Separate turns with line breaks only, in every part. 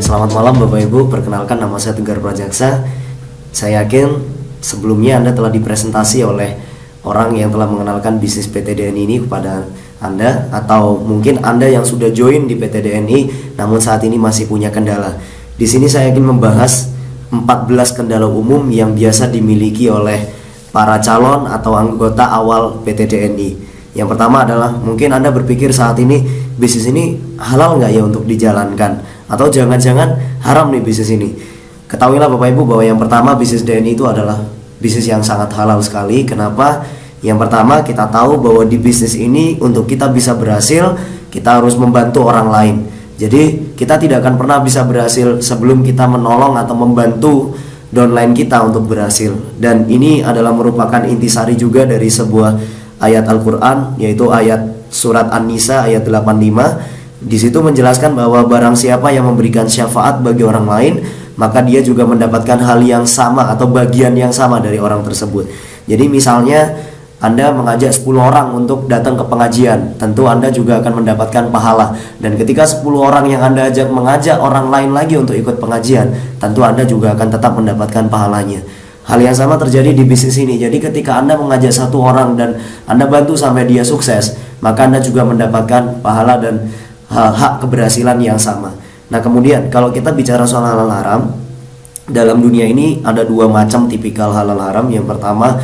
Selamat malam Bapak Ibu, perkenalkan nama saya Tegar Prajaksa. Saya yakin sebelumnya Anda telah dipresentasi oleh orang yang telah mengenalkan bisnis PTDN ini kepada Anda, atau mungkin Anda yang sudah join di PTDNI namun saat ini masih punya kendala. Di sini saya ingin membahas 14 kendala umum yang biasa dimiliki oleh para calon atau anggota awal PTDNI. Yang pertama adalah mungkin Anda berpikir saat ini bisnis ini halal nggak ya untuk dijalankan, atau jangan-jangan haram nih bisnis ini. Ketahuilah Bapak Ibu bahwa yang pertama, bisnis DNI itu adalah bisnis yang sangat halal sekali. Kenapa? Yang pertama, kita tahu bahwa di bisnis ini untuk kita bisa berhasil, kita harus membantu orang lain. Jadi kita tidak akan pernah bisa berhasil sebelum kita menolong atau membantu downline kita untuk berhasil. Dan ini adalah merupakan intisari juga dari sebuah ayat Al-Quran, yaitu ayat surat An-Nisa ayat 85. Di situ menjelaskan bahwa barang siapa yang memberikan syafaat bagi orang lain, maka dia juga mendapatkan hal yang sama atau bagian yang sama dari orang tersebut. Jadi misalnya Anda mengajak 10 orang untuk datang ke pengajian, tentu Anda juga akan mendapatkan pahala. Dan ketika 10 orang yang Anda ajak mengajak orang lain lagi untuk ikut pengajian, tentu Anda juga akan tetap mendapatkan pahalanya. Hal yang sama terjadi di bisnis ini. Jadi ketika Anda mengajak satu orang dan Anda bantu sampai dia sukses, maka Anda juga mendapatkan pahala dan hak keberhasilan yang sama. Nah kemudian kalau kita bicara soal halal haram, dalam dunia ini ada dua macam tipikal halal haram. Yang pertama,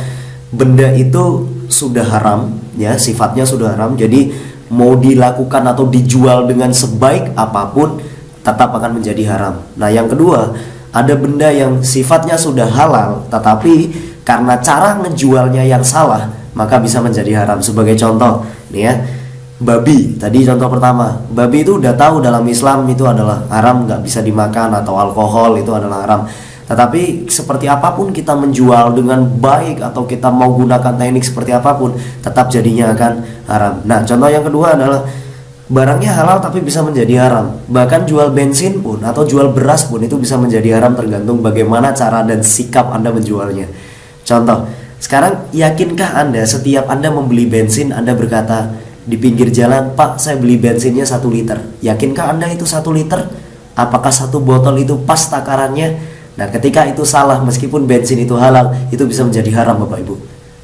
benda itu sudah haram, ya, sifatnya sudah haram. Jadi mau dilakukan atau dijual dengan sebaik apapun tetap akan menjadi haram. Nah yang kedua, ada benda yang sifatnya sudah halal, tetapi karena cara ngejualnya yang salah, maka bisa menjadi haram. Sebagai contoh, nih ya, babi. Tadi contoh pertama, babi itu udah tahu dalam Islam itu adalah haram, nggak bisa dimakan, atau alkohol itu adalah haram. Tetapi seperti apapun kita menjual dengan baik atau kita mau gunakan teknik seperti apapun, tetap jadinya akan haram. Nah contoh yang kedua adalah barangnya halal tapi bisa menjadi haram. Bahkan jual bensin pun atau jual beras pun itu bisa menjadi haram, tergantung bagaimana cara dan sikap Anda menjualnya. Contoh, sekarang yakinkah Anda setiap Anda membeli bensin, Anda berkata di pinggir jalan, "Pak, saya beli bensinnya 1 liter." Yakinkah Anda itu 1 liter? Apakah 1 botol itu pas takarannya? Nah ketika itu salah, meskipun bensin itu halal, itu bisa menjadi haram Bapak Ibu.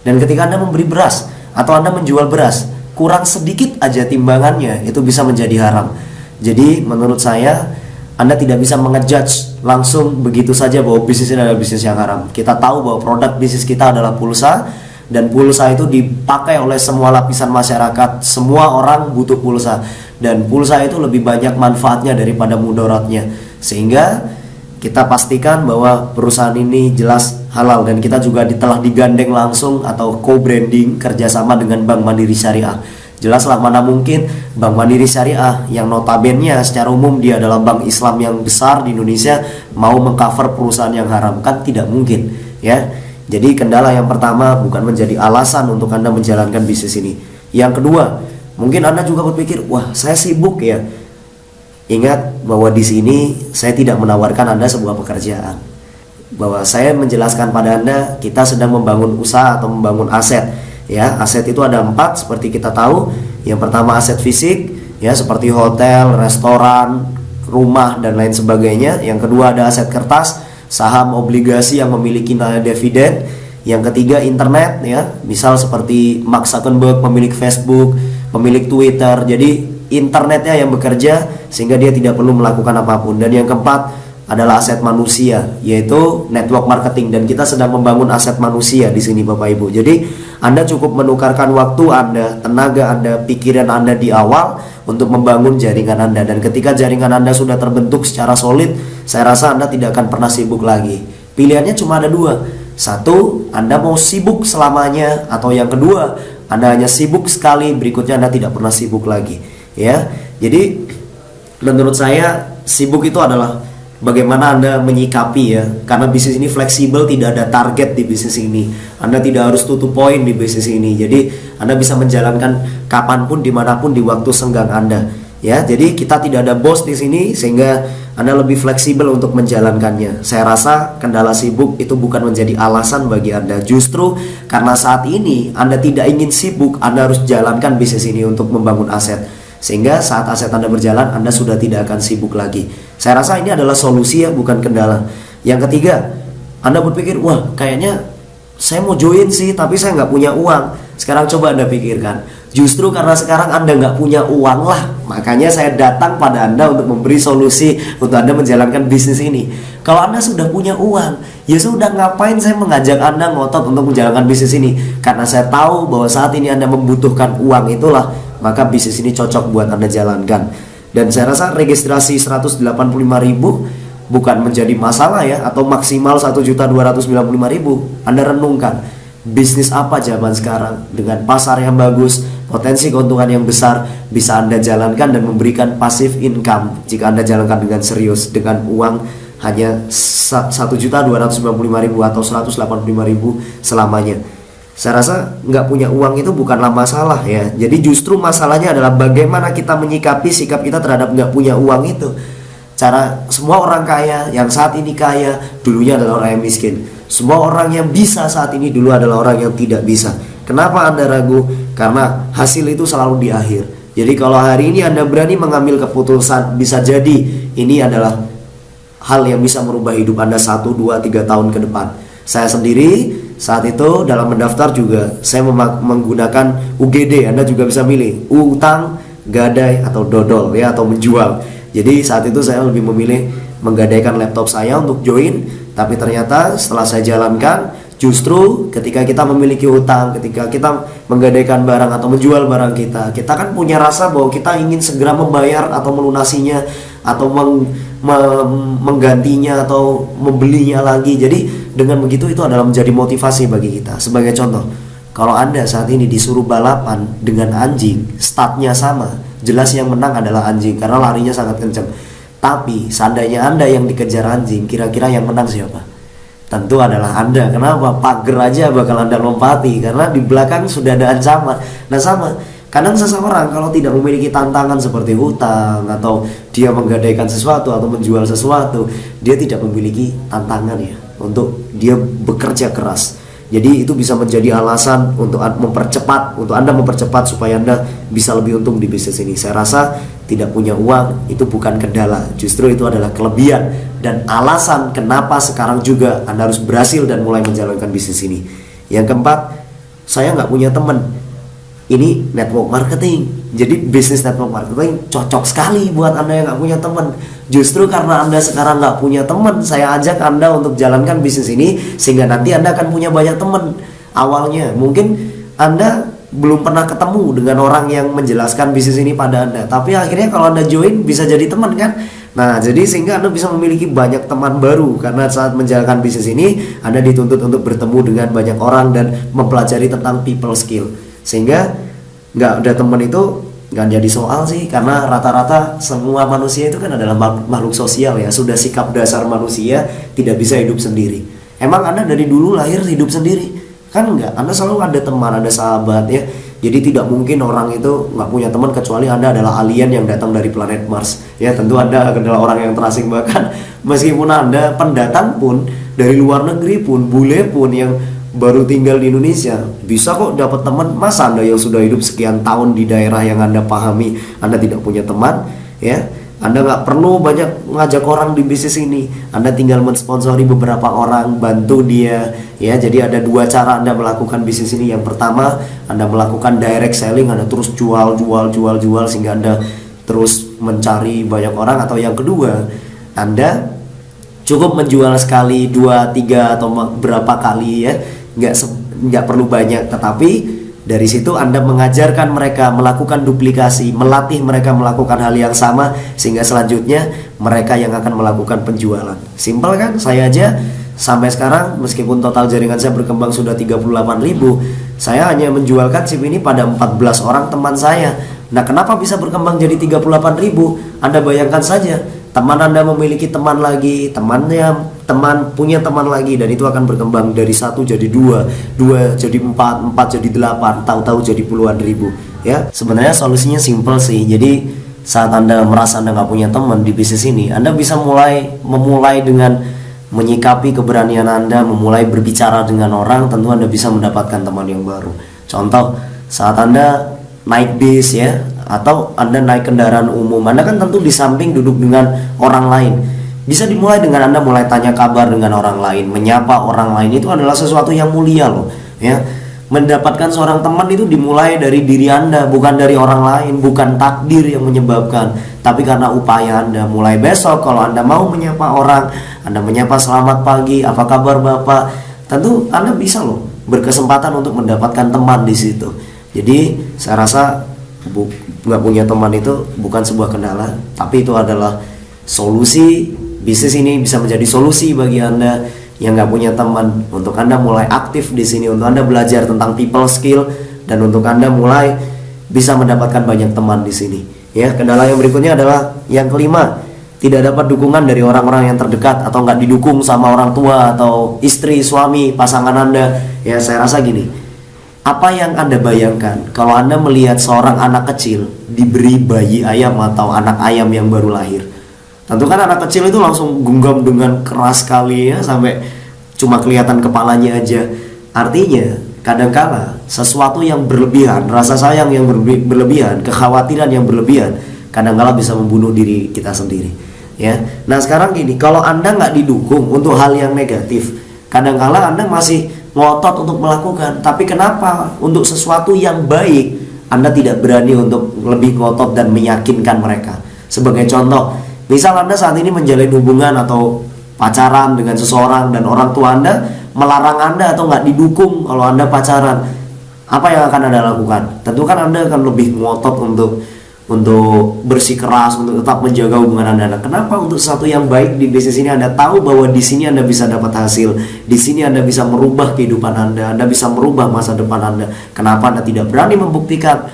Dan ketika Anda membeli beras atau Anda menjual beras, kurang sedikit aja timbangannya, itu bisa menjadi haram. Jadi menurut saya Anda tidak bisa mengejudge langsung begitu saja bahwa bisnis ini adalah bisnis yang haram. Kita tahu bahwa produk bisnis kita adalah pulsa, dan pulsa itu dipakai oleh semua lapisan masyarakat. Semua orang butuh pulsa, dan pulsa itu lebih banyak manfaatnya daripada mudaratnya. Sehingga kita pastikan bahwa perusahaan ini jelas halal, dan kita juga telah digandeng langsung atau co-branding kerjasama dengan Bank Mandiri Syariah. Jelaslah mana mungkin Bank Mandiri Syariah yang notabene secara umum dia adalah bank Islam yang besar di Indonesia mau mengcover perusahaan yang haram, kan tidak mungkin ya. Jadi kendala yang pertama bukan menjadi alasan untuk Anda menjalankan bisnis ini. Yang kedua, mungkin Anda juga berpikir, wah saya sibuk ya. Ingat bahwa di sini saya tidak menawarkan Anda sebuah pekerjaan, bahwa saya menjelaskan pada Anda kita sedang membangun usaha atau membangun aset. Ya, aset itu ada 4 seperti kita tahu. Yang pertama aset fisik, ya seperti hotel, restoran, rumah dan lain sebagainya. Yang kedua ada aset kertas, saham, obligasi yang memiliki nilai dividen. Yang ketiga internet, ya misal seperti Mark Zuckerberg, pemilik Facebook, pemilik Twitter. Jadi internetnya yang bekerja sehingga dia tidak perlu melakukan apapun. Dan yang keempat adalah aset manusia, yaitu network marketing, dan kita sedang membangun aset manusia di sini Bapak Ibu. Jadi Anda cukup menukarkan waktu Anda, tenaga Anda, pikiran Anda di awal untuk membangun jaringan Anda, dan ketika jaringan Anda sudah terbentuk secara solid, saya rasa Anda tidak akan pernah sibuk lagi. Pilihannya cuma ada 2. Satu, Anda mau sibuk selamanya, atau yang kedua, Anda hanya sibuk sekali, berikutnya Anda tidak pernah sibuk lagi. Ya, jadi menurut saya sibuk itu adalah bagaimana Anda menyikapi, ya, karena bisnis ini fleksibel, tidak ada target di bisnis ini. Anda tidak harus tutup poin di bisnis ini. Jadi Anda bisa menjalankan kapanpun, dimanapun, di waktu senggang Anda. Ya, jadi kita tidak ada bos di sini, sehingga Anda lebih fleksibel untuk menjalankannya. Saya rasa kendala sibuk itu bukan menjadi alasan bagi Anda. Justru karena saat ini Anda tidak ingin sibuk, Anda harus jalankan bisnis ini untuk membangun aset. Sehingga saat aset Anda berjalan, Anda sudah tidak akan sibuk lagi. Saya rasa ini adalah solusi ya, bukan kendala. Yang ketiga, Anda berpikir, wah kayaknya saya mau join sih, tapi saya nggak punya uang. Sekarang coba Anda pikirkan, justru karena sekarang Anda nggak punya uang lah, makanya saya datang pada Anda untuk memberi solusi untuk Anda menjalankan bisnis ini. Kalau Anda sudah punya uang, ya sudah, ngapain saya mengajak Anda ngotot untuk menjalankan bisnis ini? Karena saya tahu bahwa saat ini Anda membutuhkan uang itulah, maka bisnis ini cocok buat Anda jalankan. Dan saya rasa registrasi 185.000 bukan menjadi masalah ya, atau maksimal 1.295.000. Anda renungkan, bisnis apa zaman sekarang dengan pasar yang bagus, potensi keuntungan yang besar, bisa Anda jalankan dan memberikan passive income jika Anda jalankan dengan serius, dengan uang hanya 1.295.000 atau 185.000 selamanya. Saya rasa nggak punya uang itu bukanlah masalah ya. Jadi justru masalahnya adalah bagaimana kita menyikapi sikap kita terhadap nggak punya uang itu. Semua orang kaya yang saat ini kaya dulunya adalah orang yang miskin. Semua orang yang bisa saat ini dulu adalah orang yang tidak bisa. Kenapa Anda ragu? Karena hasil itu selalu di akhir. Jadi kalau hari ini Anda berani mengambil keputusan, bisa jadi ini adalah hal yang bisa merubah hidup Anda 1, 2, 3 tahun ke depan. Saya sendiri saat itu dalam mendaftar juga saya menggunakan UGD. Anda juga bisa milih utang, gadai, atau dodol ya, atau menjual. Jadi saat itu saya lebih memilih menggadaikan laptop saya untuk join. Tapi ternyata setelah saya jalankan, justru ketika kita memiliki hutang, ketika kita menggadaikan barang atau menjual barang kita kan punya rasa bahwa kita ingin segera membayar atau melunasinya, atau menggantinya atau membelinya lagi. Jadi dengan begitu itu adalah menjadi motivasi bagi kita. Sebagai contoh, kalau Anda saat ini disuruh balapan dengan anjing, startnya sama, jelas yang menang adalah anjing karena larinya sangat kencang. Tapi seandainya Anda yang dikejar anjing, kira-kira yang menang siapa? Tentu adalah Anda. Kenapa? Pagar aja bakal Anda lompati karena di belakang sudah ada ancaman. Nah sama, kadang seseorang kalau tidak memiliki tantangan seperti hutang, atau dia menggadaikan sesuatu atau menjual sesuatu, dia tidak memiliki tantangan ya untuk dia bekerja keras. Jadi itu bisa menjadi alasan untuk Anda mempercepat supaya Anda bisa lebih untung di bisnis ini. Saya rasa tidak punya uang itu bukan kendala, justru itu adalah kelebihan dan alasan kenapa sekarang juga Anda harus berhasil dan mulai menjalankan bisnis ini. Yang keempat, saya nggak punya teman. Ini network marketing. Jadi bisnis network marketing cocok sekali buat Anda yang nggak punya teman. Justru karena Anda sekarang nggak punya teman, saya ajak Anda untuk jalankan bisnis ini, sehingga nanti Anda akan punya banyak teman. Awalnya mungkin Anda belum pernah ketemu dengan orang yang menjelaskan bisnis ini pada Anda, tapi akhirnya kalau Anda join bisa jadi teman kan. Nah jadi sehingga Anda bisa memiliki banyak teman baru, karena saat menjalankan bisnis ini Anda dituntut untuk bertemu dengan banyak orang dan mempelajari tentang people skill. Sehingga nggak ada teman itu nggak jadi soal sih, karena rata-rata semua manusia itu kan adalah makhluk sosial ya. Sudah sikap dasar manusia tidak bisa hidup sendiri. Emang Anda dari dulu lahir hidup sendiri? Kan enggak, Anda selalu ada teman, ada sahabat ya. Jadi tidak mungkin orang itu nggak punya teman kecuali Anda adalah alien yang datang dari planet Mars. Ya tentu Anda adalah orang yang terasing, bahkan meskipun Anda pendatang pun dari luar negeri pun, bule pun yang baru tinggal di Indonesia bisa kok dapat teman. Masa Anda yang sudah hidup sekian tahun di daerah yang Anda pahami Anda tidak punya teman ya? Anda nggak perlu banyak ngajak orang di bisnis ini. Anda tinggal mensponsori beberapa orang, bantu dia ya. Jadi ada dua cara Anda melakukan bisnis ini. Yang pertama, Anda melakukan direct selling, Anda terus jual sehingga Anda terus mencari banyak orang. Atau yang kedua, Anda cukup menjual sekali, 2, 3 atau berapa kali ya, nggak perlu banyak, tetapi dari situ Anda mengajarkan mereka melakukan duplikasi, melatih mereka melakukan hal yang sama, sehingga selanjutnya mereka yang akan melakukan penjualan. Simpel kan? Saya aja sampai sekarang meskipun total jaringan saya berkembang sudah 38.000, saya hanya menjualkan SIM ini pada 14 orang teman saya. Nah kenapa bisa berkembang jadi 38.000? Anda bayangkan saja, teman Anda memiliki teman lagi, teman punya teman lagi, dan itu akan berkembang dari 1 jadi 2 jadi 4 jadi 8, tahu-tahu jadi puluhan ribu ya. Sebenarnya solusinya simple sih. Jadi saat Anda merasa Anda nggak punya teman di bisnis ini, Anda bisa memulai dengan menyikapi keberanian Anda, memulai berbicara dengan orang. Tentu Anda bisa mendapatkan teman yang baru. Contoh, saat Anda naik bis ya, atau Anda naik kendaraan umum, Anda kan tentu di samping duduk dengan orang lain. Bisa dimulai dengan Anda mulai tanya kabar dengan orang lain, menyapa orang lain, itu adalah sesuatu yang mulia loh, ya. Mendapatkan seorang teman itu dimulai dari diri Anda, bukan dari orang lain, bukan takdir yang menyebabkan, tapi karena upaya Anda. Mulai besok kalau Anda mau menyapa orang, Anda menyapa selamat pagi, apa kabar Bapak, tentu Anda bisa loh berkesempatan untuk mendapatkan teman di situ. Jadi saya rasa nggak punya teman itu bukan sebuah kendala, tapi itu adalah solusi. Bisnis ini bisa menjadi solusi bagi Anda yang nggak punya teman, untuk Anda mulai aktif di sini, untuk Anda belajar tentang people skill, dan untuk Anda mulai bisa mendapatkan banyak teman di sini. Ya, kendala yang berikutnya adalah yang kelima, tidak dapat dukungan dari orang-orang yang terdekat atau nggak didukung sama orang tua atau istri, suami, pasangan Anda. Ya, saya rasa gini, apa yang Anda bayangkan kalau Anda melihat seorang anak kecil diberi bayi ayam atau anak ayam yang baru lahir? Tentu kan anak kecil itu langsung genggam dengan keras sekali ya, sampai cuma kelihatan kepalanya aja. Artinya kadangkala sesuatu yang berlebihan, rasa sayang yang berlebihan, kekhawatiran yang berlebihan, kadangkala bisa membunuh diri kita sendiri, ya. Nah sekarang gini, kalau Anda nggak didukung untuk hal yang negatif, kadangkala Anda masih ngotot untuk melakukan, tapi kenapa untuk sesuatu yang baik Anda tidak berani untuk lebih ngotot dan meyakinkan mereka? Sebagai contoh, misal Anda saat ini menjalin hubungan atau pacaran dengan seseorang dan orang tua Anda melarang Anda atau nggak didukung kalau Anda pacaran, apa yang akan Anda lakukan? Tentu kan Anda akan lebih ngotot untuk bersikeras untuk tetap menjaga hubungan Anda. Nah, kenapa untuk sesuatu yang baik di bisnis ini Anda tahu bahwa di sini Anda bisa dapat hasil, di sini Anda bisa merubah kehidupan Anda bisa merubah masa depan Anda. Kenapa Anda tidak berani membuktikan?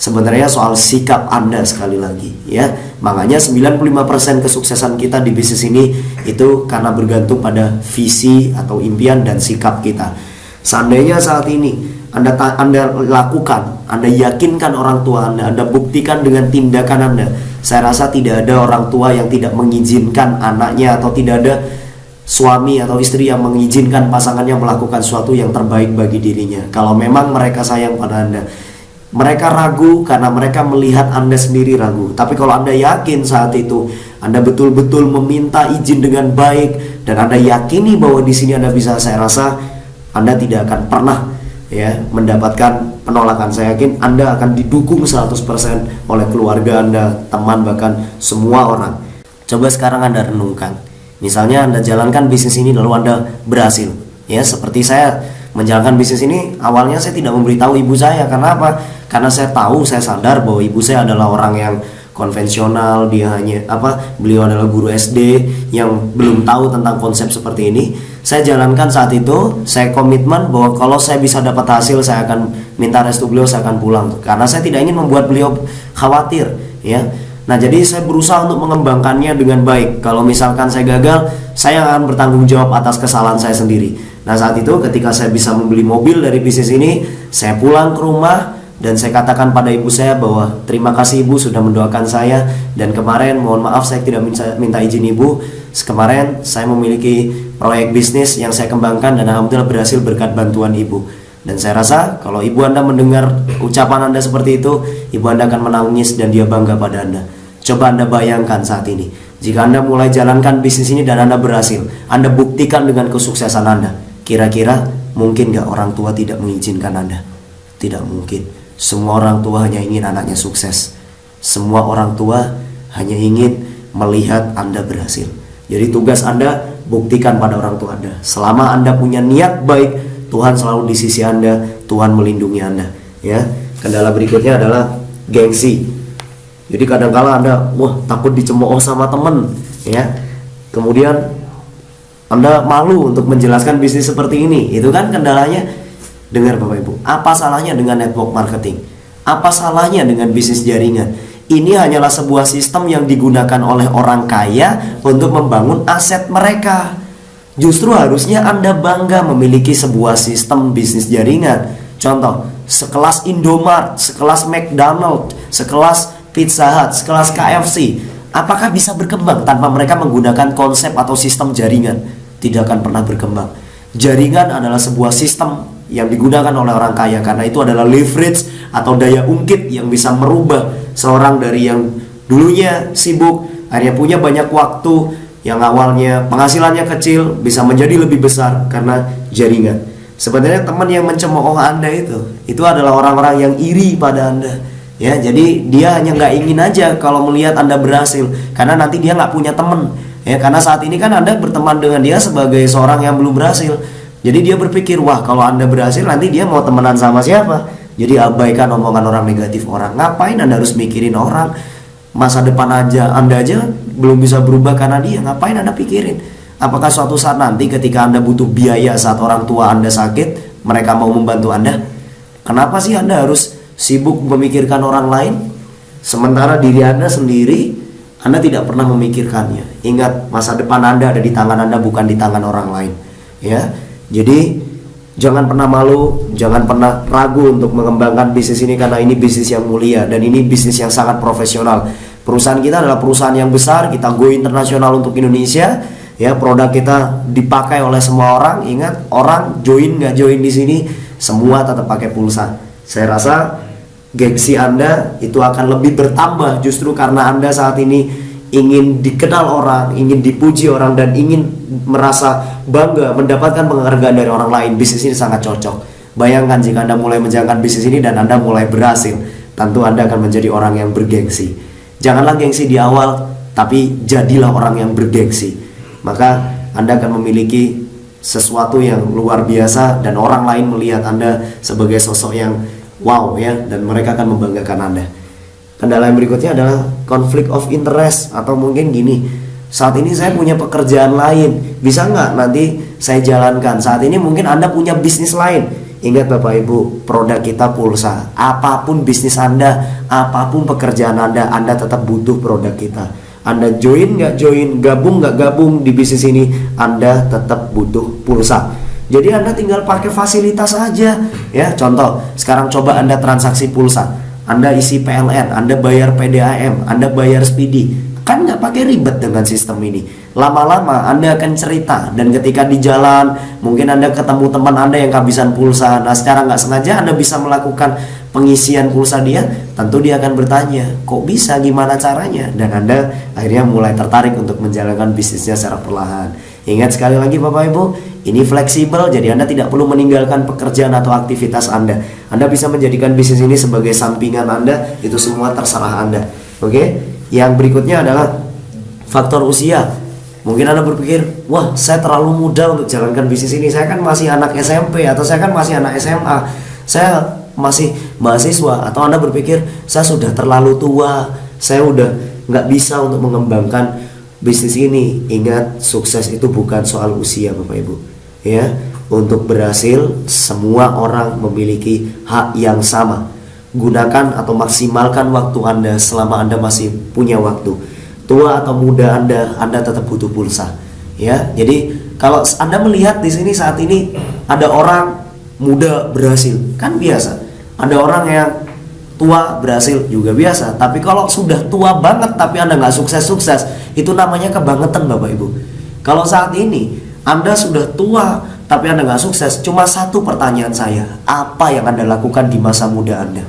Sebenarnya soal sikap Anda sekali lagi, ya. Makanya 95% kesuksesan kita di bisnis ini itu karena bergantung pada visi atau impian dan sikap kita. Seandainya saat ini Anda lakukan, Anda yakinkan orang tua Anda buktikan dengan tindakan Anda, saya rasa tidak ada orang tua yang tidak mengizinkan anaknya, atau tidak ada suami atau istri yang mengizinkan pasangannya melakukan sesuatu yang terbaik bagi dirinya. Kalau memang mereka sayang pada Anda, mereka ragu karena mereka melihat Anda sendiri ragu. Tapi kalau Anda yakin saat itu Anda betul-betul meminta izin dengan baik dan Anda yakini bahwa di sini Anda bisa, saya rasa Anda tidak akan pernah ya mendapatkan penolakan. Saya yakin Anda akan didukung 100% oleh keluarga Anda, teman, bahkan semua orang. Coba sekarang Anda renungkan. Misalnya Anda jalankan bisnis ini lalu Anda berhasil. Ya, seperti saya menjalankan bisnis ini, awalnya saya tidak memberitahu ibu saya. Karena apa? Karena saya tahu, saya sadar bahwa ibu saya adalah orang yang konvensional. Dia beliau adalah guru SD yang belum tahu tentang konsep seperti ini. Saya jalankan saat itu, saya komitmen bahwa kalau saya bisa dapat hasil, saya akan minta restu beliau, saya akan pulang. Karena saya tidak ingin membuat beliau khawatir, ya. Nah, jadi saya berusaha untuk mengembangkannya dengan baik. Kalau misalkan saya gagal, saya akan bertanggung jawab atas kesalahan saya sendiri. Nah, saat itu ketika saya bisa membeli mobil dari bisnis ini, saya pulang ke rumah dan saya katakan pada ibu saya bahwa terima kasih ibu sudah mendoakan saya, dan kemarin mohon maaf saya tidak minta izin ibu. Kemarin saya memiliki proyek bisnis yang saya kembangkan dan alhamdulillah berhasil berkat bantuan ibu. Dan saya rasa kalau ibu Anda mendengar ucapan Anda seperti itu, ibu Anda akan menangis dan dia bangga pada Anda. Coba Anda bayangkan saat ini, jika Anda mulai jalankan bisnis ini dan Anda berhasil, Anda buktikan dengan kesuksesan Anda. Kira-kira mungkin gak orang tua tidak mengizinkan Anda? Tidak mungkin. Semua orang tua hanya ingin anaknya sukses. Semua orang tua hanya ingin melihat Anda berhasil. Jadi tugas Anda buktikan pada orang tua Anda. Selama Anda punya niat baik, Tuhan selalu di sisi Anda, Tuhan melindungi Anda. Ya, kendala berikutnya adalah gengsi. Jadi kadang-kala Anda takut dicemooh sama temen, ya. Kemudian Anda malu untuk menjelaskan bisnis seperti ini. Itu kan kendalanya. Dengar Bapak Ibu, apa salahnya dengan network marketing? Apa salahnya dengan bisnis jaringan? Ini hanyalah sebuah sistem yang digunakan oleh orang kaya untuk membangun aset mereka. Justru harusnya Anda bangga memiliki sebuah sistem bisnis jaringan. Contoh, sekelas Indomart, sekelas McDonald, sekelas Pizza Hut, sekelas KFC. Apakah bisa berkembang tanpa mereka menggunakan konsep atau sistem jaringan? Tidak akan pernah berkembang. Jaringan adalah sebuah sistem yang digunakan oleh orang kaya, karena itu adalah leverage atau daya ungkit yang bisa merubah seorang dari yang dulunya sibuk akhirnya punya banyak waktu, yang awalnya penghasilannya kecil bisa menjadi lebih besar karena jaringan. Sebenarnya teman yang mencemooh Anda itu adalah orang-orang yang iri pada Anda, ya. Jadi dia hanya nggak ingin aja kalau melihat Anda berhasil, karena nanti dia nggak punya teman, ya. Karena saat ini kan Anda berteman dengan dia sebagai seorang yang belum berhasil. Jadi dia berpikir, wah kalau Anda berhasil nanti dia mau temenan sama siapa. Jadi abaikan omongan orang negatif orang. Ngapain Anda harus mikirin orang? Masa depan Anda aja belum bisa berubah karena dia. Ngapain Anda pikirin? Apakah suatu saat nanti ketika Anda butuh biaya saat orang tua Anda sakit, mereka mau membantu Anda? Kenapa sih Anda harus sibuk memikirkan orang lain, sementara diri Anda sendiri Anda tidak pernah memikirkannya? Ingat, masa depan Anda ada di tangan Anda, bukan di tangan orang lain, ya. Jadi jangan pernah malu, jangan pernah ragu untuk mengembangkan bisnis ini, karena ini bisnis yang mulia dan ini bisnis yang sangat profesional. Perusahaan kita adalah perusahaan yang besar, kita go internasional untuk Indonesia, ya. Produk kita dipakai oleh semua orang. Ingat, orang join nggak join di sini, semua tetap pakai pulsa. Saya rasa gengsi Anda itu akan lebih bertambah justru karena Anda saat ini ingin dikenal orang, ingin dipuji orang, dan ingin merasa bangga mendapatkan penghargaan dari orang lain. Bisnis ini sangat cocok. Bayangkan jika Anda mulai menjalankan bisnis ini dan Anda mulai berhasil, tentu Anda akan menjadi orang yang bergengsi. Janganlah gengsi di awal, tapi jadilah orang yang bergengsi. Maka Anda akan memiliki sesuatu yang luar biasa, dan orang lain melihat Anda sebagai sosok yang wow, ya, dan mereka akan membanggakan Anda. Kendala yang berikutnya adalah konflik of interest, atau mungkin gini, saat ini saya punya pekerjaan lain, bisa nggak nanti saya jalankan? Saat ini mungkin Anda punya bisnis lain. Ingat Bapak Ibu, produk kita pulsa. Apapun bisnis Anda, apapun pekerjaan Anda tetap butuh produk kita. Anda join nggak join, gabung nggak gabung di bisnis ini, Anda tetap butuh pulsa. Jadi Anda tinggal pakai fasilitas aja, ya. Contoh, sekarang coba Anda transaksi pulsa. Anda isi PLN, Anda bayar PDAM, Anda bayar Speedy, kan nggak pakai ribet dengan sistem ini. Lama-lama Anda akan cerita, dan ketika di jalan mungkin Anda ketemu teman Anda yang kehabisan pulsa. Nah, secara nggak sengaja Anda bisa melakukan pengisian pulsa dia. Tentu dia akan bertanya, kok bisa, gimana caranya? Dan Anda akhirnya mulai tertarik untuk menjalankan bisnisnya secara perlahan. Ingat sekali lagi Bapak Ibu, ini fleksibel, jadi Anda tidak perlu meninggalkan pekerjaan atau aktivitas Anda. Anda bisa menjadikan bisnis ini sebagai sampingan Anda, itu semua terserah Anda. Oke? Yang berikutnya adalah faktor usia. Mungkin Anda berpikir, wah saya terlalu muda untuk jalankan bisnis ini, saya kan masih anak SMP, atau saya kan masih anak SMA, saya masih mahasiswa. Atau Anda berpikir, saya sudah terlalu tua, saya udah nggak bisa untuk mengembangkan bisnis ini. Ingat, sukses itu bukan soal usia Bapak Ibu, ya. Untuk berhasil, semua orang memiliki hak yang sama. Gunakan atau maksimalkan waktu Anda selama Anda masih punya waktu. Tua atau muda Anda tetap butuh pulsa, ya. Jadi kalau Anda melihat di sini saat ini ada orang muda berhasil, kan biasa. Ada orang yang tua berhasil juga biasa. Tapi kalau sudah tua banget tapi Anda nggak sukses-sukses, itu namanya kebangetan Bapak Ibu. Kalau saat ini Anda sudah tua tapi Anda nggak sukses, cuma satu pertanyaan saya, apa yang Anda lakukan di masa muda Anda?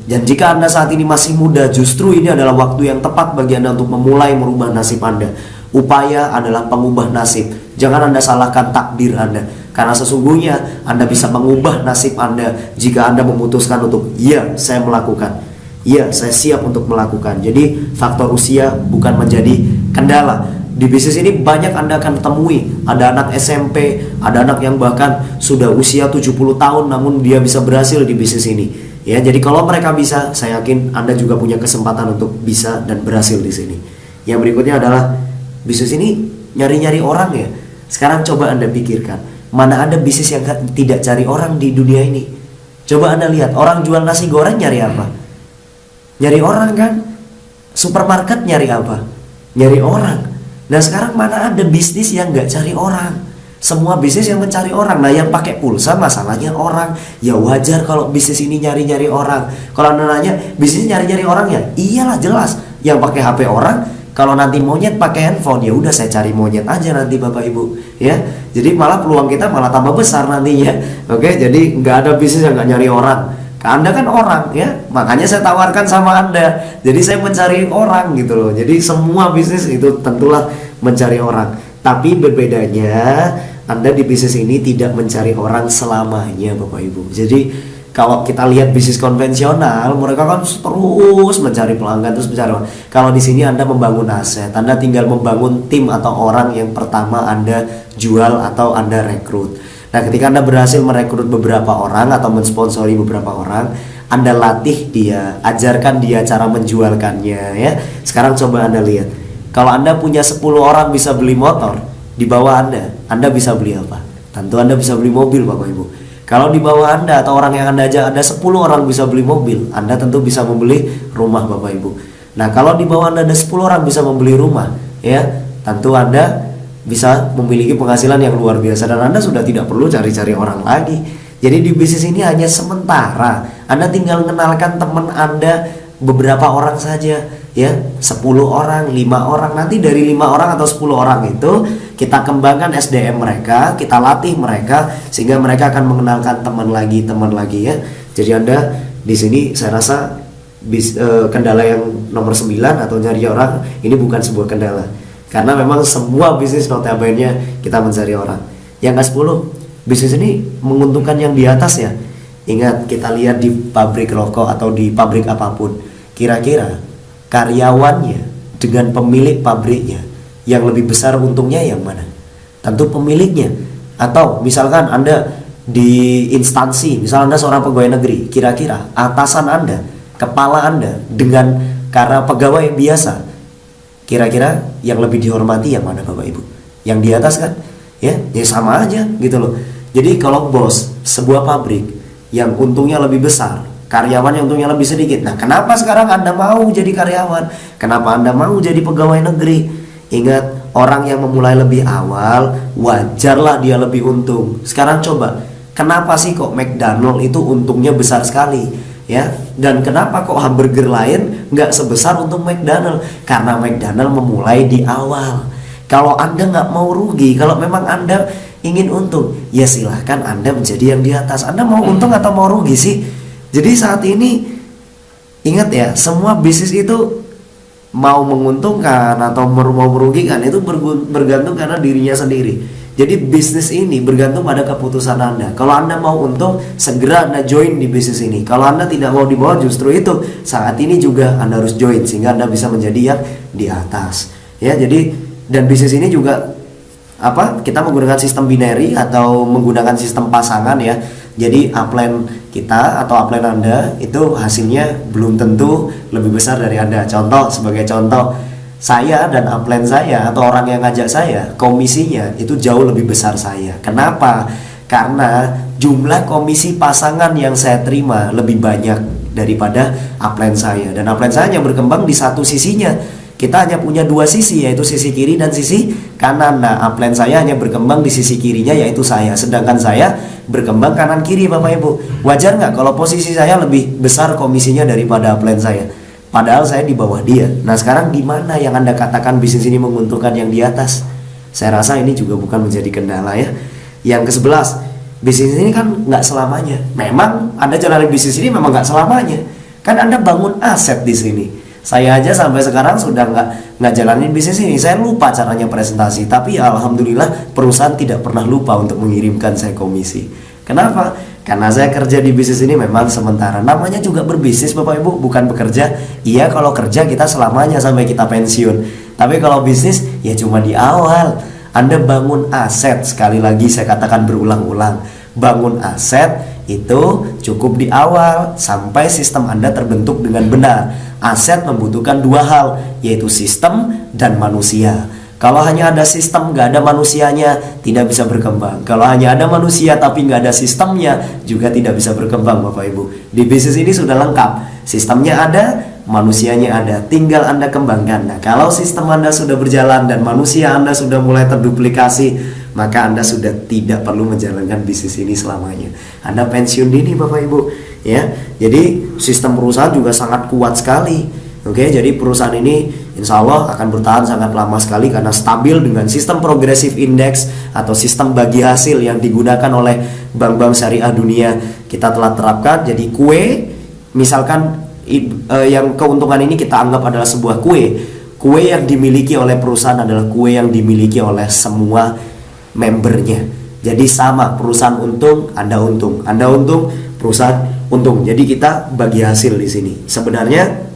Dan jika Anda saat ini masih muda, justru ini adalah waktu yang tepat bagi Anda untuk memulai merubah nasib Anda. Upaya adalah pengubah nasib. Jangan Anda salahkan takdir Anda, karena sesungguhnya Anda bisa mengubah nasib Anda jika Anda memutuskan untuk, iya saya melakukan, iya saya siap untuk melakukan. Jadi faktor usia bukan menjadi kendala. Di bisnis ini banyak Anda akan temui, ada anak SMP, ada anak yang bahkan sudah usia 70 tahun namun dia bisa berhasil di bisnis ini. Ya, jadi kalau mereka bisa, saya yakin Anda juga punya kesempatan untuk bisa dan berhasil di sini. Yang berikutnya adalah bisnis ini nyari-nyari orang, ya. Sekarang coba Anda pikirkan, mana ada bisnis yang tidak cari orang di dunia ini? Coba Anda lihat, orang jual nasi goreng nyari apa? Nyari orang, kan? Supermarket nyari apa? Nyari orang. Nah sekarang mana ada bisnis yang gak cari orang? Semua bisnis yang mencari orang. Nah yang pakai pulsa masalahnya orang. Ya wajar kalau bisnis ini nyari-nyari orang. Kalau Anda nanya, bisnis nyari-nyari orang ya? Iyalah jelas. Yang pakai HP orang, Kalau nanti monyet pakai handphone, ya udah saya cari monyet aja nanti Bapak Ibu, ya. Jadi malah peluang kita malah tambah besar nantinya. Oke, jadi nggak ada bisnis yang nggak nyari orang. Anda kan orang, ya, makanya saya tawarkan sama Anda. Jadi saya mencari orang gitu loh. Jadi semua bisnis itu tentulah mencari orang. Tapi berbedanya, Anda di bisnis ini tidak mencari orang selamanya Bapak Ibu. Jadi kalau kita lihat bisnis konvensional, mereka kan terus mencari pelanggan, terus mencari orang. Kalau di sini Anda membangun aset, Anda tinggal membangun tim atau orang yang pertama Anda jual atau Anda rekrut. Nah, ketika Anda berhasil merekrut beberapa orang atau mensponsori beberapa orang, Anda latih dia, ajarkan dia cara menjualkannya, ya. Sekarang coba Anda lihat. Kalau Anda punya 10 orang bisa beli motor, di bawah Anda bisa beli apa? Tentu Anda bisa beli mobil Bapak Ibu. Kalau di bawah Anda atau orang yang Anda ajak ada 10 orang bisa beli mobil, Anda tentu bisa membeli rumah Bapak Ibu. Nah, kalau di bawah Anda ada 10 orang bisa membeli rumah, ya, tentu Anda bisa memiliki penghasilan yang luar biasa dan Anda sudah tidak perlu cari-cari orang lagi. Jadi di bisnis ini hanya sementara. Anda tinggal mengenalkan teman Anda beberapa orang saja, ya, 10 orang, 5 orang. Nanti dari 5 orang atau 10 orang itu kita kembangkan SDM mereka, kita latih mereka sehingga mereka akan mengenalkan teman lagi, ya. Jadi Anda di sini saya rasa kendala yang nomor 9 atau nyari orang ini bukan sebuah kendala. Karena memang semua bisnis notabene kita mencari orang. Yang ke-10, bisnis ini menguntungkan yang di atas, ya. Ingat, kita lihat di pabrik rokok atau di pabrik apapun, kira-kira karyawannya dengan pemilik pabriknya yang lebih besar untungnya yang mana? Tentu pemiliknya. Atau misalkan Anda di instansi, misalnya Anda seorang pegawai negeri, kira-kira atasan Anda, kepala Anda dengan para pegawai yang biasa, kira-kira yang lebih dihormati yang mana Bapak Ibu? Yang di atas kan? Ya sama aja gitu loh. Jadi kalau bos sebuah pabrik yang untungnya lebih besar, karyawan yang untungnya lebih sedikit. Nah, kenapa sekarang Anda mau jadi karyawan? Kenapa Anda mau jadi pegawai negeri? Ingat, orang yang memulai lebih awal, wajarlah dia lebih untung. Sekarang coba, kenapa sih kok McDonald itu untungnya besar sekali? Ya, dan kenapa kok hamburger lain nggak sebesar untuk McDonald? Karena McDonald memulai di awal. Kalau Anda nggak mau rugi, kalau memang Anda ingin untung, ya silahkan Anda menjadi yang di atas. Anda mau untung atau mau rugi sih? Jadi saat ini ingat ya, semua bisnis itu mau menguntungkan atau mau merugikan itu bergantung karena dirinya sendiri. Jadi bisnis ini bergantung pada keputusan Anda. Kalau Anda mau untung, segera Anda join di bisnis ini. Kalau Anda tidak mau di bawah, justru itu saat ini juga Anda harus join sehingga Anda bisa menjadi yang di atas. Ya, jadi dan bisnis ini juga kita menggunakan sistem binary atau menggunakan sistem pasangan, ya. Jadi upline kita atau upline Anda itu hasilnya belum tentu lebih besar dari Anda. Sebagai contoh, saya dan upline saya atau orang yang ngajak saya, komisinya itu jauh lebih besar saya. Kenapa? Karena jumlah komisi pasangan yang saya terima lebih banyak daripada upline saya. Dan upline saya hanya berkembang di satu sisinya. Kita hanya punya dua sisi, yaitu sisi kiri dan sisi kanan. Nah, upline saya hanya berkembang di sisi kirinya, yaitu saya. Sedangkan saya berkembang kanan kiri Bapak Ibu. Wajar nggak kalau posisi saya lebih besar komisinya daripada upline saya? Padahal saya di bawah dia. Nah, sekarang di mana yang Anda katakan bisnis ini menguntungkan yang di atas? Saya rasa ini juga bukan menjadi kendala, ya. Yang ke-11, bisnis ini kan nggak selamanya. Memang Anda jalanin bisnis ini memang nggak selamanya. Kan Anda bangun aset di sini. Saya aja sampai sekarang sudah nggak jalanin bisnis ini. Saya lupa caranya presentasi, tapi ya alhamdulillah perusahaan tidak pernah lupa untuk mengirimkan saya komisi. Kenapa? Karena saya kerja di bisnis ini memang sementara. Namanya juga berbisnis Bapak Ibu, bukan bekerja. Iya, kalau kerja kita selamanya sampai kita pensiun. Tapi kalau bisnis ya cuma di awal. Anda bangun aset, sekali lagi saya katakan berulang-ulang, bangun aset itu cukup di awal sampai sistem Anda terbentuk dengan benar. Aset membutuhkan dua hal, yaitu sistem dan manusia. Kalau hanya ada sistem nggak ada manusianya, tidak bisa berkembang. Kalau hanya ada manusia tapi nggak ada sistemnya, juga tidak bisa berkembang Bapak Ibu. Di bisnis ini sudah lengkap, sistemnya ada, manusianya ada, tinggal Anda kembangkan. Nah, kalau sistem Anda sudah berjalan dan manusia Anda sudah mulai terduplikasi, maka Anda sudah tidak perlu menjalankan bisnis ini selamanya. Anda pensiun dini Bapak Ibu, ya. Jadi sistem perusahaan juga sangat kuat sekali. Oke, jadi perusahaan ini insya Allah akan bertahan sangat lama sekali karena stabil dengan sistem progressive index atau sistem bagi hasil yang digunakan oleh bank-bank syariah dunia kita telah terapkan. Jadi kue, misalkan yang keuntungan ini kita anggap adalah sebuah kue yang dimiliki oleh perusahaan adalah kue yang dimiliki oleh semua membernya. Jadi sama, perusahaan untung, Anda untung, perusahaan untung. Jadi kita bagi hasil di sini. Sebenarnya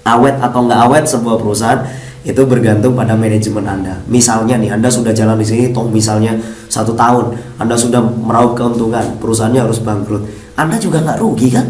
awet atau nggak awet sebuah perusahaan itu bergantung pada manajemen Anda. Misalnya nih, Anda sudah jalan di sini, misalnya 1 tahun, Anda sudah meraup keuntungan, perusahaannya harus bangkrut, Anda juga nggak rugi kan?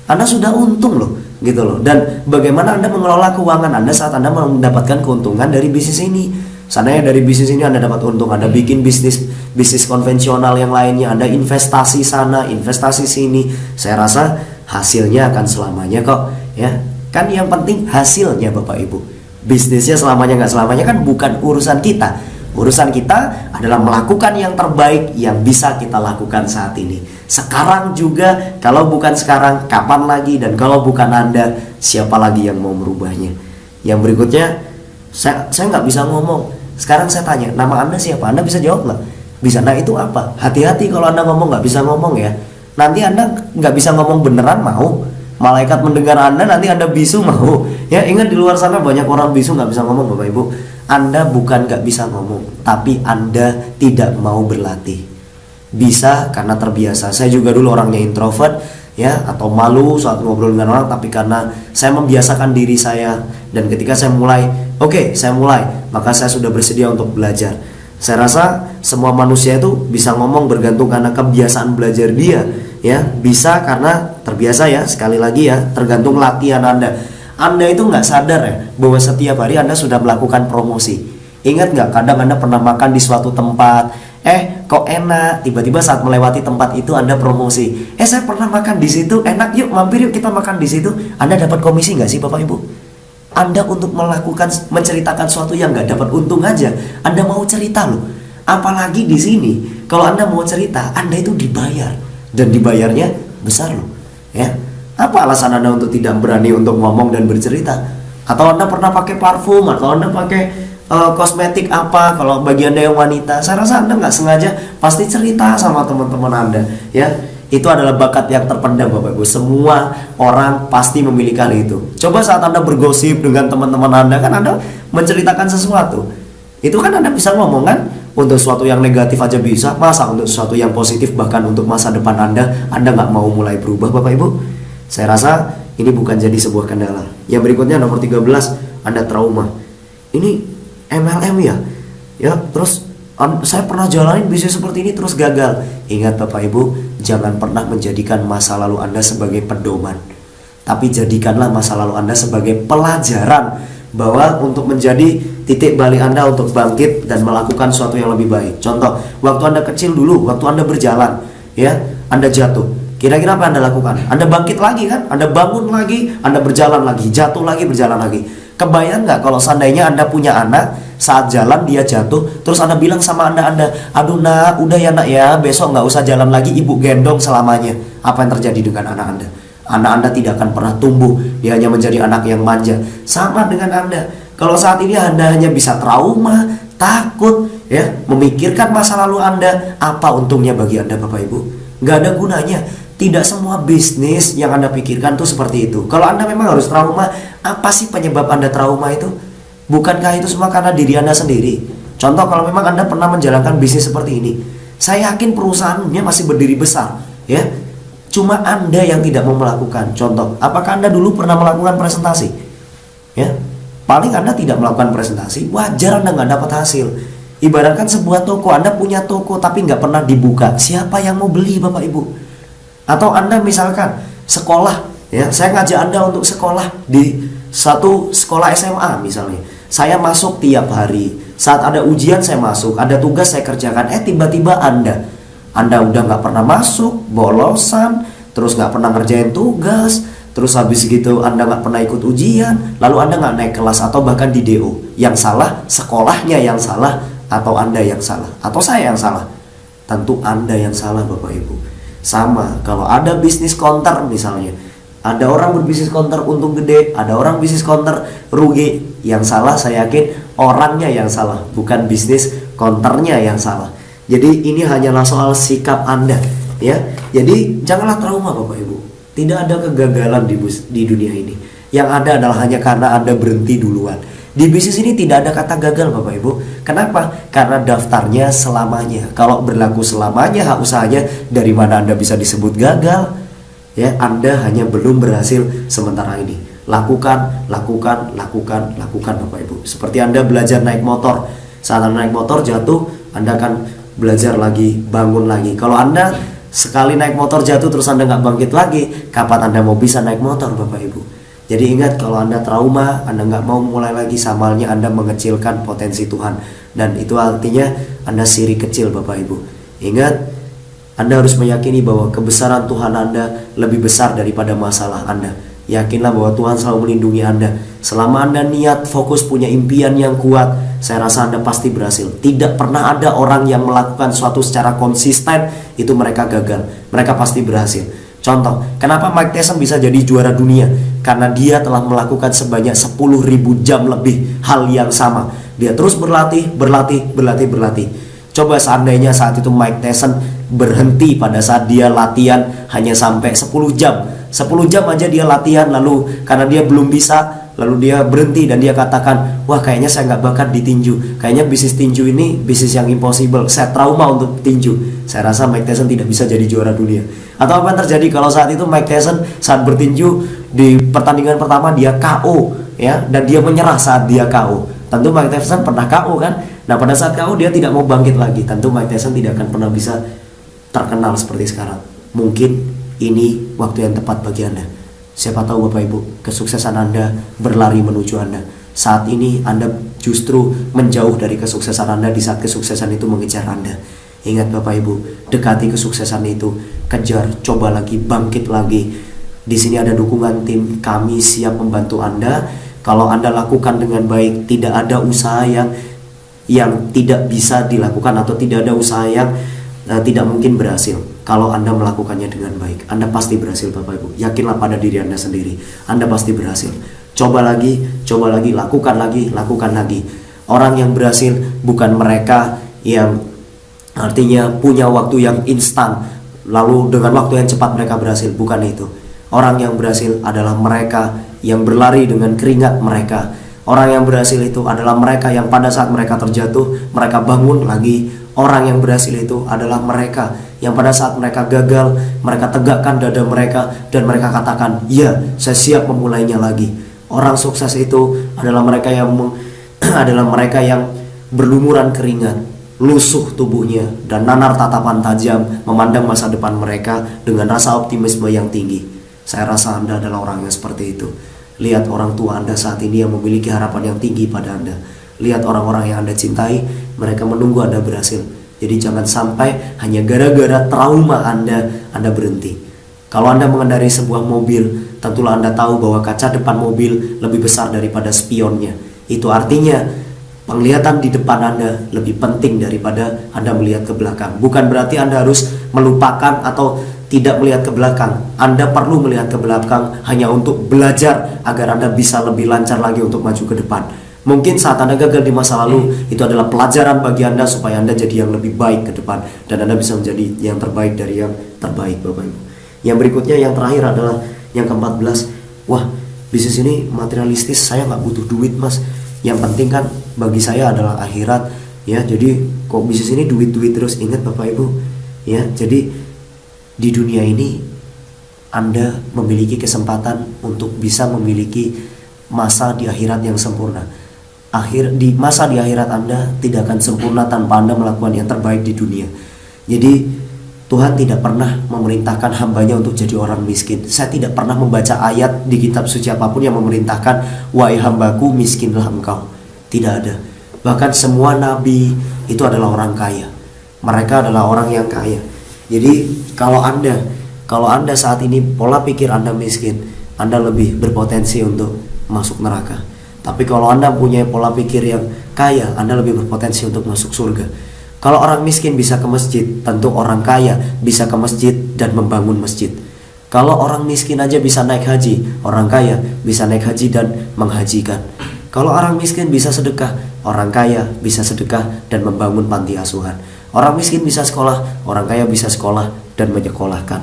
Anda sudah untung loh, gitu loh. Dan bagaimana Anda mengelola keuangan Anda saat Anda mendapatkan keuntungan dari bisnis ini? Seandainya dari bisnis ini Anda dapat untung, Anda bikin bisnis konvensional yang lainnya, Anda investasi sana, investasi sini, saya rasa hasilnya akan selamanya kok, ya. Kan yang penting hasilnya Bapak Ibu. Bisnisnya selamanya nggak selamanya kan bukan urusan kita. Urusan kita adalah melakukan yang terbaik yang bisa kita lakukan saat ini. Sekarang juga, kalau bukan sekarang, kapan lagi? Dan kalau bukan Anda, siapa lagi yang mau merubahnya? Yang berikutnya, saya nggak bisa ngomong. Sekarang saya tanya, nama Anda siapa? Anda bisa jawab nggak? Bisa. Nah itu apa? Hati-hati kalau Anda ngomong nggak bisa ngomong ya. Nanti Anda nggak bisa ngomong beneran mau? Malaikat mendengar Anda, nanti Anda bisu mau? Ya ingat, di luar sana banyak orang bisu nggak bisa ngomong Bapak Ibu. Anda bukan nggak bisa ngomong, tapi Anda tidak mau berlatih. Bisa karena terbiasa. Saya juga dulu orangnya introvert, ya, atau malu saat ngobrol dengan orang, tapi karena saya membiasakan diri saya, dan ketika saya mulai, saya mulai, maka saya sudah bersedia untuk belajar. Saya rasa semua manusia itu bisa ngomong bergantung karena kebiasaan belajar dia, ya. Bisa karena terbiasa, ya. Sekali lagi ya, tergantung latihan Anda. Anda itu nggak sadar ya bahwa setiap hari Anda sudah melakukan promosi. Ingat nggak, kadang Anda pernah makan di suatu tempat, kok enak, tiba-tiba saat melewati tempat itu Anda promosi. Saya pernah makan di situ, enak, yuk mampir yuk kita makan di situ. Anda dapat komisi nggak sih Bapak Ibu? Anda untuk menceritakan sesuatu yang nggak dapat untung aja, Anda mau cerita loh. Apalagi di sini, kalau Anda mau cerita, Anda itu dibayar, dan dibayarnya besar loh, ya. Apa alasan Anda untuk tidak berani untuk ngomong dan bercerita? Atau Anda pernah pakai parfum, atau Anda pakai kosmetik apa? Kalau bagi Anda yang wanita, saya rasa Anda nggak sengaja pasti cerita sama teman-teman Anda, ya. Itu adalah bakat yang terpendam Bapak Ibu. Semua orang pasti memiliki hal itu. Coba saat Anda bergosip dengan teman-teman Anda, kan Anda menceritakan sesuatu. Itu kan Anda bisa ngomong kan? Untuk sesuatu yang negatif aja bisa, masa untuk sesuatu yang positif, bahkan untuk masa depan Anda nggak mau mulai berubah Bapak Ibu? Saya rasa ini bukan jadi sebuah kendala. Yang berikutnya nomor 13, Anda trauma. Ini MLM ya? Ya, terus saya pernah jalanin bisnis seperti ini terus gagal. Ingat Bapak Ibu, jangan pernah menjadikan masa lalu Anda sebagai pedoman, tapi jadikanlah masa lalu Anda sebagai pelajaran bahwa untuk menjadi titik balik Anda untuk bangkit dan melakukan sesuatu yang lebih baik. Contoh, waktu Anda kecil dulu, waktu Anda berjalan, ya, Anda jatuh. Kira-kira apa Anda lakukan? Anda bangkit lagi kan? Anda bangun lagi, Anda berjalan lagi, jatuh lagi, berjalan lagi. Kebayang nggak kalau seandainya Anda punya anak, saat jalan dia jatuh, terus Anda bilang sama Anda, aduh nak, udah ya nak ya, besok nggak usah jalan lagi, ibu gendong selamanya. Apa yang terjadi dengan anak Anda? Anak Anda tidak akan pernah tumbuh, dia hanya menjadi anak yang manja. Sama dengan Anda. Kalau saat ini Anda hanya bisa trauma, takut, ya, memikirkan masa lalu Anda, apa untungnya bagi Anda Bapak Ibu? Nggak ada gunanya. Tidak semua bisnis yang Anda pikirkan tuh seperti itu. Kalau Anda memang harus trauma, apa sih penyebab Anda trauma itu? Bukankah itu semua karena diri Anda sendiri? Contoh, kalau memang Anda pernah menjalankan bisnis seperti ini, saya yakin perusahaannya masih berdiri besar, ya. Cuma Anda yang tidak mau melakukan. Contoh, apakah Anda dulu pernah melakukan presentasi? Ya, paling Anda tidak melakukan presentasi, wajar Anda nggak dapat hasil. Ibaratkan sebuah toko, Anda punya toko tapi nggak pernah dibuka, siapa yang mau beli Bapak Ibu? Atau Anda misalkan sekolah, ya, saya ngajak Anda untuk sekolah di satu sekolah SMA misalnya. Saya masuk tiap hari, saat ada ujian saya masuk, ada tugas saya kerjakan. Tiba-tiba Anda udah nggak pernah masuk, bolosan, terus nggak pernah ngerjain tugas, terus habis gitu Anda nggak pernah ikut ujian, lalu Anda nggak naik kelas atau bahkan di DO. Yang salah sekolahnya yang salah, atau Anda yang salah, atau saya yang salah? Tentu Anda yang salah Bapak Ibu. Sama, kalau ada bisnis counter misalnya, ada orang berbisnis counter untung gede, ada orang bisnis counter rugi, Yang salah saya yakin orangnya yang salah, bukan bisnis counternya yang salah. Jadi ini hanyalah soal sikap Anda, ya. Jadi janganlah trauma Bapak Ibu. Tidak ada kegagalan di dunia ini. Yang ada adalah hanya karena Anda berhenti duluan. Di bisnis ini tidak ada kata gagal Bapak Ibu. Kenapa? Karena daftarnya selamanya. Kalau berlaku selamanya hak usahanya, dari mana Anda bisa disebut gagal? Ya, Anda hanya belum berhasil sementara ini. Lakukan Bapak Ibu. Seperti Anda belajar naik motor. Saat Anda naik motor jatuh, Anda akan belajar lagi, bangun lagi. Kalau Anda sekali naik motor jatuh terus Anda nggak bangkit lagi, kapan Anda mau bisa naik motor Bapak Ibu? Jadi ingat, kalau Anda trauma, Anda nggak mau mulai lagi, sama halnya Anda mengecilkan potensi Tuhan. Dan itu artinya Anda sirik kecil Bapak Ibu. Ingat, Anda harus meyakini bahwa kebesaran Tuhan Anda lebih besar daripada masalah Anda. Yakinlah bahwa Tuhan selalu melindungi Anda. Selama Anda niat, fokus, punya impian yang kuat, saya rasa Anda pasti berhasil. Tidak pernah ada orang yang melakukan sesuatu secara konsisten itu mereka gagal. Mereka pasti berhasil. Contoh, kenapa Mike Tyson bisa jadi juara dunia? Karena dia telah melakukan sebanyak 10.000 jam lebih hal yang sama. Dia terus berlatih. Coba seandainya saat itu Mike Tyson berhenti pada saat dia latihan hanya sampai 10 jam. 10 jam aja dia latihan, lalu karena dia belum bisa, lalu dia berhenti dan dia katakan, wah kayaknya saya nggak bakat di tinju, kayaknya bisnis tinju ini bisnis yang impossible, saya trauma untuk tinju. Saya rasa Mike Tyson tidak bisa jadi juara dunia. Atau apa yang terjadi kalau saat itu Mike Tyson saat bertinju di pertandingan pertama dia KO, ya, dan dia menyerah saat dia KO. Tentu Mike Tyson pernah KO kan. Nah pada saat KO dia tidak mau bangkit lagi. Tentu Mike Tyson tidak akan pernah bisa terkenal seperti sekarang. Mungkin ini waktu yang tepat bagi Anda. Siapa tahu Bapak Ibu, kesuksesan Anda berlari menuju Anda. Saat ini Anda justru menjauh dari kesuksesan Anda di saat kesuksesan itu mengejar Anda. Ingat Bapak Ibu, dekati kesuksesan itu, kejar, coba lagi, bangkit lagi. Di sini ada dukungan tim, kami siap membantu Anda. Kalau Anda lakukan dengan baik, tidak ada usaha yang tidak bisa dilakukan, atau tidak ada usaha yang tidak mungkin berhasil. Kalau Anda melakukannya dengan baik, Anda pasti berhasil Bapak Ibu. Yakinlah pada diri Anda sendiri, Anda pasti berhasil. Coba lagi, lakukan lagi. Orang yang berhasil bukan mereka yang artinya punya waktu yang instan, lalu dengan waktu yang cepat mereka berhasil. Bukan itu. Orang yang berhasil adalah mereka yang berlari dengan keringat mereka. Orang yang berhasil itu adalah mereka yang pada saat mereka terjatuh, mereka bangun lagi. Orang yang berhasil itu adalah mereka yang pada saat mereka gagal, mereka tegakkan dada mereka dan mereka katakan, ya, saya siap memulainya lagi. Orang sukses itu adalah mereka yang berlumuran keringat, lusuh tubuhnya, dan nanar tatapan tajam memandang masa depan mereka dengan rasa optimisme yang tinggi. Saya rasa Anda adalah orang yang seperti itu. Lihat orang tua Anda saat ini yang memiliki harapan yang tinggi pada Anda. Lihat orang-orang yang Anda cintai, mereka menunggu Anda berhasil. Jadi jangan sampai hanya gara-gara trauma Anda berhenti. Kalau Anda mengendarai sebuah mobil, tentulah Anda tahu bahwa kaca depan mobil lebih besar daripada spionnya. Itu artinya penglihatan di depan Anda lebih penting daripada Anda melihat ke belakang. Bukan berarti Anda harus melupakan atau tidak melihat ke belakang. Anda perlu melihat ke belakang hanya untuk belajar agar Anda bisa lebih lancar lagi untuk maju ke depan. Mungkin saat Anda gagal di masa lalu, itu adalah pelajaran bagi Anda supaya Anda jadi yang lebih baik ke depan, dan Anda bisa menjadi yang terbaik dari yang terbaik Bapak Ibu. Yang berikutnya, yang terakhir adalah yang ke-14. Wah, bisnis ini materialistis, saya nggak butuh duit mas. Yang penting kan bagi saya adalah akhirat. Ya, jadi kok bisnis ini duit-duit terus. Ingat Bapak Ibu, ya, jadi di dunia ini Anda memiliki kesempatan untuk bisa memiliki masa di akhirat yang sempurna. Di masa di akhirat Anda tidak akan sempurna tanpa Anda melakukan yang terbaik di dunia. Jadi Tuhan tidak pernah memerintahkan hambanya untuk jadi orang miskin. Saya tidak pernah membaca ayat di kitab suci apapun yang memerintahkan, wahai hambaku miskinlah engkau. Tidak ada. Bahkan semua nabi itu adalah orang kaya. Mereka adalah orang yang kaya. Jadi kalau Anda saat ini pola pikir Anda miskin, Anda lebih berpotensi untuk masuk neraka. Tapi kalau Anda punya pola pikir yang kaya, Anda lebih berpotensi untuk masuk surga. Kalau orang miskin bisa ke masjid, tentu orang kaya bisa ke masjid dan membangun masjid. Kalau orang miskin aja bisa naik haji, orang kaya bisa naik haji dan menghajikan. Kalau orang miskin bisa sedekah, orang kaya bisa sedekah dan membangun panti asuhan. Orang miskin bisa sekolah, orang kaya bisa sekolah dan menyekolahkan.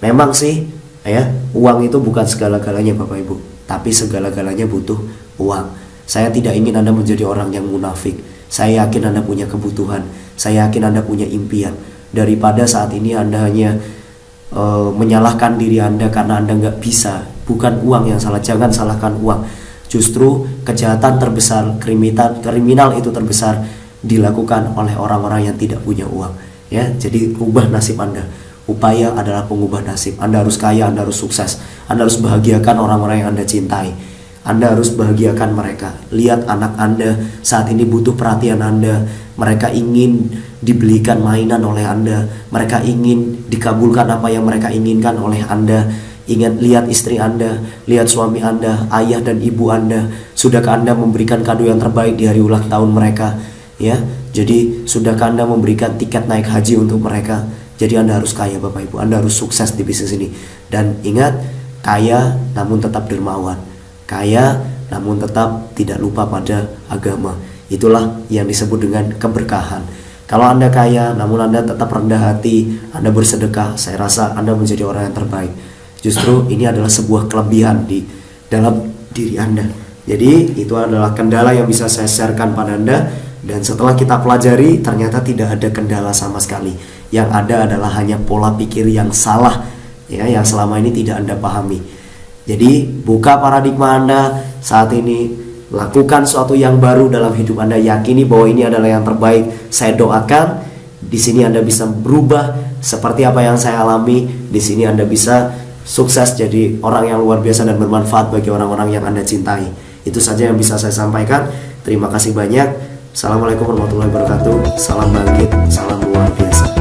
Memang sih ya, uang itu bukan segala-galanya Bapak Ibu, tapi segala-galanya butuh uang. Saya tidak ingin Anda menjadi orang yang munafik. Saya yakin Anda punya kebutuhan, saya yakin Anda punya impian. Daripada saat ini Anda hanya menyalahkan diri Anda karena Anda nggak bisa. Bukan uang yang salah, jangan salahkan uang. Justru kejahatan terbesar, kriminal itu terbesar dilakukan oleh orang-orang yang tidak punya uang. Ya, jadi ubah nasib Anda. Upaya adalah pengubah nasib. Anda harus kaya, Anda harus sukses, Anda harus bahagiakan orang-orang yang Anda cintai. Anda harus bahagiakan mereka. Lihat anak Anda saat ini butuh perhatian Anda. Mereka ingin dibelikan mainan oleh Anda. Mereka ingin dikabulkan apa yang mereka inginkan oleh Anda. Ingat, lihat istri Anda, lihat suami Anda, ayah dan ibu Anda. Sudahkah Anda memberikan kado yang terbaik di hari ulang tahun mereka? Ya, jadi sudahkah Anda memberikan tiket naik haji untuk mereka? Jadi Anda harus kaya Bapak Ibu, Anda harus sukses di bisnis ini. Dan ingat, kaya namun tetap dermawan, kaya namun tetap tidak lupa pada agama. Itulah yang disebut dengan keberkahan. Kalau Anda kaya namun Anda tetap rendah hati, Anda bersedekah, saya rasa Anda menjadi orang yang terbaik. Justru ini adalah sebuah kelebihan di dalam diri Anda. Jadi itu adalah kendala yang bisa saya sharekan pada Anda. Dan setelah kita pelajari, ternyata tidak ada kendala sama sekali. Yang ada adalah hanya pola pikir yang salah, ya, yang selama ini tidak Anda pahami. Jadi buka paradigma Anda saat ini, lakukan sesuatu yang baru dalam hidup Anda, yakini bahwa ini adalah yang terbaik. Saya doakan di sini Anda bisa berubah seperti apa yang saya alami. Di sini Anda bisa sukses jadi orang yang luar biasa dan bermanfaat bagi orang-orang yang Anda cintai. Itu saja yang bisa saya sampaikan. Terima kasih banyak. Assalamualaikum warahmatullahi wabarakatuh. Salam bangkit, salam luar biasa.